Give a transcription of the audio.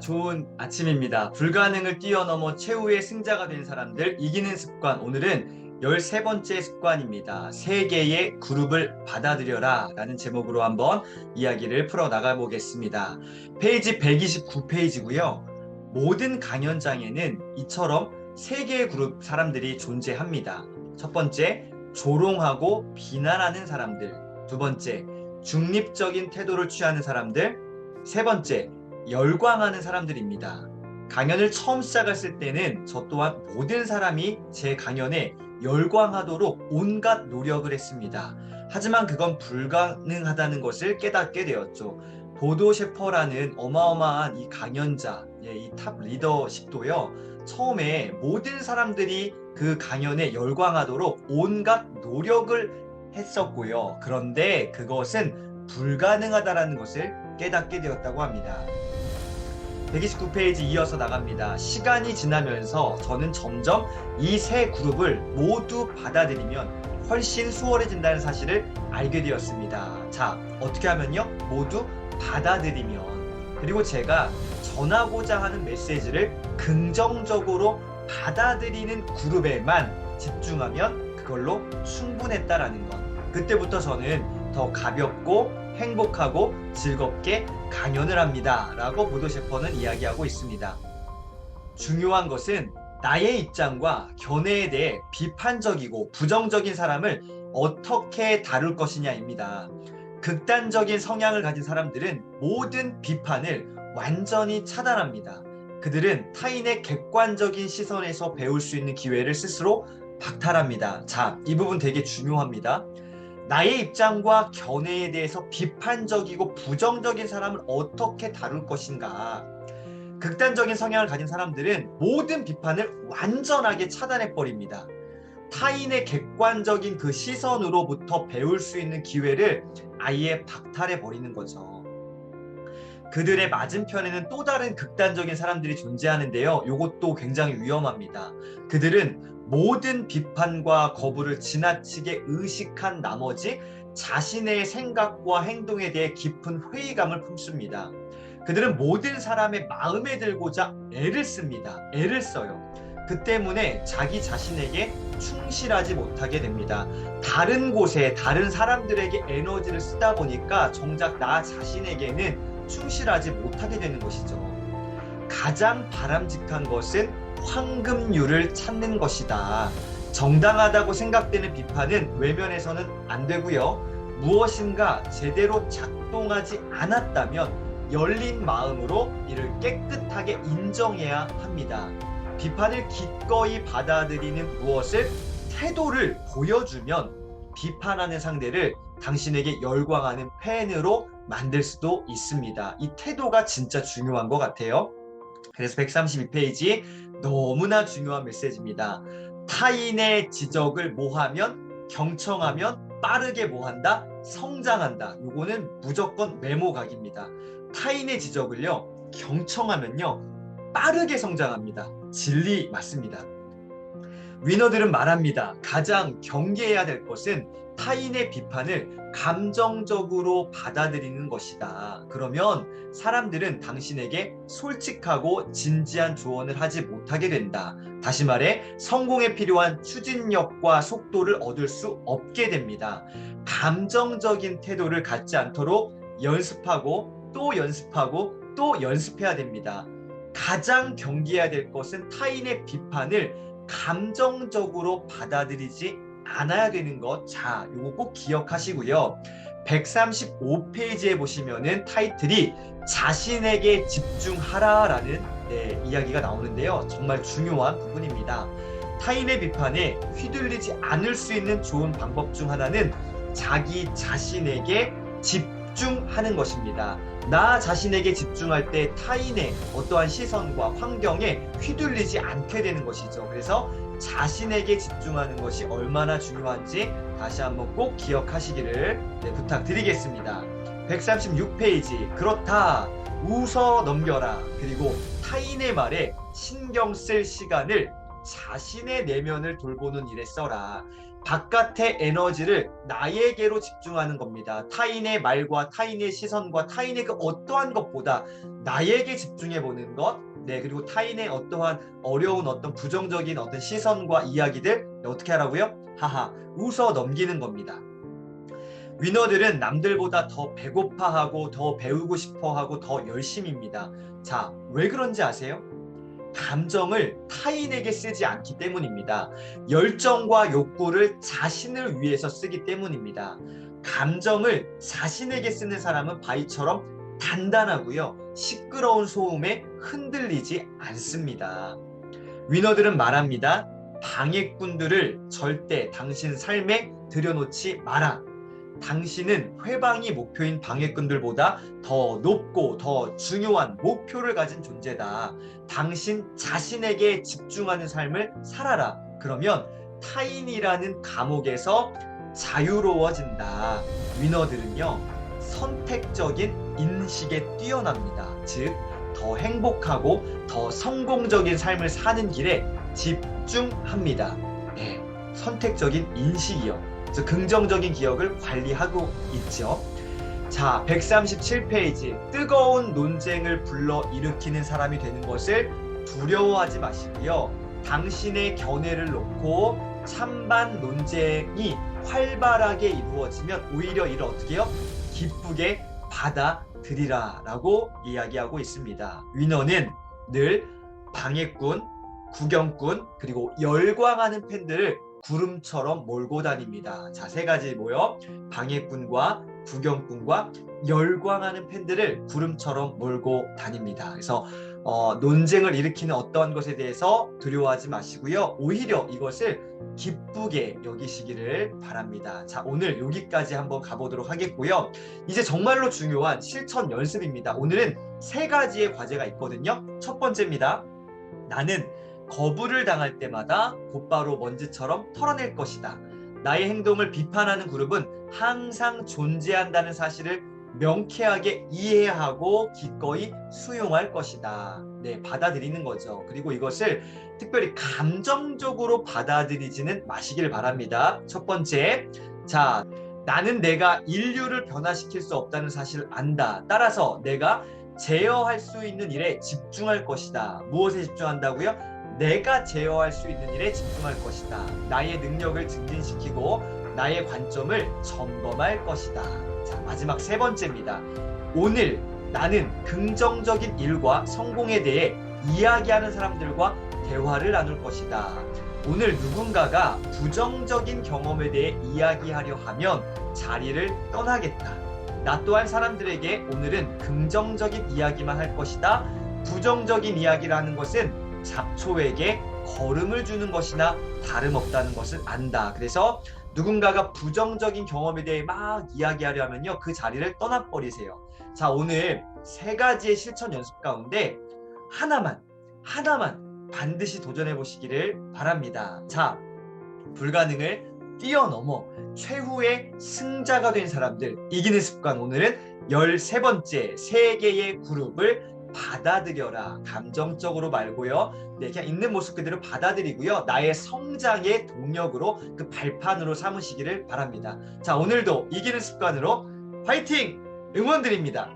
좋은 아침입니다. 불가능을 뛰어넘어 최후의 승자가 된 사람들 이기는 습관. 오늘은 13번째 습관입니다. 세 개의 그룹을 받아들여라 라는 제목으로 한번 이야기를 풀어나가 보겠습니다. 페이지 129페이지고요. 모든 강연장에는 이처럼 세 개의 그룹 사람들이 존재합니다. 첫 번째, 조롱하고 비난하는 사람들. 두 번째, 중립적인 태도를 취하는 사람들. 세 번째, 열광하는 사람들입니다. 강연을 처음 시작했을 때는 저 또한 모든 사람이 제 강연에 열광하도록 온갖 노력을 했습니다. 하지만 그건 불가능하다는 것을 깨닫게 되었죠. 보도 셰퍼라는 어마어마한 이 강연자, 이 탑 리더십도요. 처음에 모든 사람들이 그 강연에 열광하도록 온갖 노력을 했었고요. 그런데 그것은 불가능하다는 것을 깨닫게 되었다고 합니다. 129페이지 이어서 나갑니다. 시간이 지나면서 저는 점점 이 세 그룹을 모두 받아들이면 훨씬 수월해진다는 사실을 알게 되었습니다. 자, 어떻게 하면요? 모두 받아들이면. 그리고 제가 전하고자 하는 메시지를 긍정적으로 받아들이는 그룹에만 집중하면 그걸로 충분했다라는 것. 그때부터 저는 더 가볍고 행복하고 즐겁게 강연을 합니다 라고 보도 셰퍼는 이야기하고 있습니다. 중요한 것은 나의 입장과 견해에 대해 비판적이고 부정적인 사람을 어떻게 다룰 것이냐입니다. 극단적인 성향을 가진 사람들은 모든 비판을 완전히 차단합니다. 그들은 타인의 객관적인 시선에서 배울 수 있는 기회를 스스로 박탈합니다. 자, 이 부분 되게 중요합니다. 나의 입장과 견해에 대해서 비판적이고 부정적인 사람을 어떻게 다룰 것인가. 극단적인 성향을 가진 사람들은 모든 비판을 완전하게 차단해버립니다. 타인의 객관적인 그 시선으로부터 배울 수 있는 기회를 아예 박탈해버리는 거죠. 그들의 맞은편에는 또 다른 극단적인 사람들이 존재하는데요. 이것도 굉장히 위험합니다. 그들은 모든 비판과 거부를 지나치게 의식한 나머지 자신의 생각과 행동에 대해 깊은 회의감을 품습니다. 그들은 모든 사람의 마음에 들고자 애를 씁니다. 애를 써요. 그 때문에 자기 자신에게 충실하지 못하게 됩니다. 다른 곳에 다른 사람들에게 에너지를 쓰다 보니까 정작 나 자신에게는 충실하지 못하게 되는 것이죠. 가장 바람직한 것은 황금률을 찾는 것이다. 정당하다고 생각되는 비판은 외면해서는 안 되고요. 무엇인가 제대로 작동하지 않았다면 열린 마음으로 이를 깨끗하게 인정해야 합니다. 비판을 기꺼이 받아들이는 무엇을 태도를 보여주면 비판하는 상대를 당신에게 열광하는 팬으로 만들 수도 있습니다. 이 태도가 진짜 중요한 것 같아요. 그래서 132페이지 너무나 중요한 메시지입니다. 타인의 지적을 뭐하면 경청하면 빠르게 뭐한다? 성장한다. 요거는 무조건 메모각입니다. 타인의 지적을요 경청하면요 빠르게 성장합니다. 진리 맞습니다. 위너들은 말합니다. 가장 경계해야 될 것은 타인의 비판을 감정적으로 받아들이는 것이다. 그러면 사람들은 당신에게 솔직하고 진지한 조언을 하지 못하게 된다. 다시 말해 성공에 필요한 추진력과 속도를 얻을 수 없게 됩니다. 감정적인 태도를 갖지 않도록 연습하고 또 연습하고 또 연습해야 됩니다. 가장 경계해야 될 것은 타인의 비판을 감정적으로 받아들이지 않아야 되는 것. 자, 요거 꼭 기억하시고요. 135페이지에 보시면은 타이틀이 자신에게 집중하라라는 이야기가 나오는데요. 정말 중요한 부분입니다. 타인의 비판에 휘둘리지 않을 수 있는 좋은 방법 중 하나는 자기 자신에게 집중하는 것입니다. 나 자신에게 집중할 때 타인의 어떠한 시선과 환경에 휘둘리지 않게 되는 것이죠. 그래서 자신에게 집중하는 것이 얼마나 중요한지 다시 한번 꼭 기억하시기를 부탁드리겠습니다. 136페이지 그렇다 웃어 넘겨라. 그리고 타인의 말에 신경 쓸 시간을 자신의 내면을 돌보는 일에 써라. 바깥의 에너지를 나에게로 집중하는 겁니다. 타인의 말과 타인의 시선과 타인의 그 어떠한 것보다 나에게 집중해 보는 것, 네, 그리고 타인의 어떠한 어려운 어떤 부정적인 어떤 시선과 이야기들 어떻게 하라고요? 하하, 웃어 넘기는 겁니다. 위너들은 남들보다 더 배고파하고 더 배우고 싶어하고 더 열심입니다. 자, 왜 그런지 아세요? 감정을 타인에게 쓰지 않기 때문입니다. 열정과 욕구를 자신을 위해서 쓰기 때문입니다. 감정을 자신에게 쓰는 사람은 바위처럼 단단하고요. 시끄러운 소음에 흔들리지 않습니다. 위너들은 말합니다. 방해꾼들을 절대 당신 삶에 들여놓지 마라. 당신은 회방이 목표인 방해꾼들보다 더 높고 더 중요한 목표를 가진 존재다. 당신 자신에게 집중하는 삶을 살아라. 그러면 타인이라는 감옥에서 자유로워진다. 위너들은요, 선택적인 인식에 뛰어납니다. 즉, 더 행복하고 더 성공적인 삶을 사는 길에 집중합니다. 네, 선택적인 인식이요. 긍정적인 기억을 관리하고 있죠. 자, 137페이지. 뜨거운 논쟁을 불러일으키는 사람이 되는 것을 두려워하지 마시고요. 당신의 견해를 놓고 찬반 논쟁이 활발하게 이루어지면 오히려 이를 어떻게 해요? 기쁘게 받아들이라 라고 이야기하고 있습니다. 위너는 늘 방해꾼, 구경꾼, 그리고 열광하는 팬들을 구름처럼 몰고 다닙니다. 자, 세 가지 뭐요? 방해꾼과 구경꾼과 열광하는 팬들을 구름처럼 몰고 다닙니다. 그래서 논쟁을 일으키는 어떠한 것에 대해서 두려워하지 마시고요. 오히려 이것을 기쁘게 여기시기를 바랍니다. 자, 오늘 여기까지 한번 가보도록 하겠고요. 이제 정말로 중요한 실천 연습입니다. 오늘은 세 가지의 과제가 있거든요. 첫 번째입니다. 나는 거부를 당할 때마다 곧바로 먼지처럼 털어낼 것이다. 나의 행동을 비판하는 그룹은 항상 존재한다는 사실을 명쾌하게 이해하고 기꺼이 수용할 것이다. 네, 받아들이는 거죠. 그리고 이것을 특별히 감정적으로 받아들이지는 마시길 바랍니다. 첫 번째, 자, 나는 내가 인류를 변화시킬 수 없다는 사실을 안다. 따라서 내가 제어할 수 있는 일에 집중할 것이다. 무엇에 집중한다고요? 내가 제어할 수 있는 일에 집중할 것이다. 나의 능력을 증진시키고 나의 관점을 점검할 것이다. 자, 마지막 세 번째입니다. 오늘 나는 긍정적인 일과 성공에 대해 이야기하는 사람들과 대화를 나눌 것이다. 오늘 누군가가 부정적인 경험에 대해 이야기하려 하면 자리를 떠나겠다. 나 또한 사람들에게 오늘은 긍정적인 이야기만 할 것이다. 부정적인 이야기라는 것은 잡초에게 거름을 주는 것이나 다름없다는 것을 안다. 그래서 누군가가 부정적인 경험에 대해 막 이야기하려 하면요, 그 자리를 떠나버리세요. 자, 오늘 세 가지의 실천 연습 가운데 하나만 반드시 도전해 보시기를 바랍니다. 자, 불가능을 뛰어넘어 최후의 승자가 된 사람들, 이기는 습관. 오늘은 13번째, 세 개의 그룹을 받아들여라. 감정적으로 말고요. 네, 그냥 있는 모습 그대로 받아들이고요. 나의 성장의 동력으로, 그 발판으로 삼으시기를 바랍니다. 자, 오늘도 이기는 습관으로 화이팅! 응원드립니다.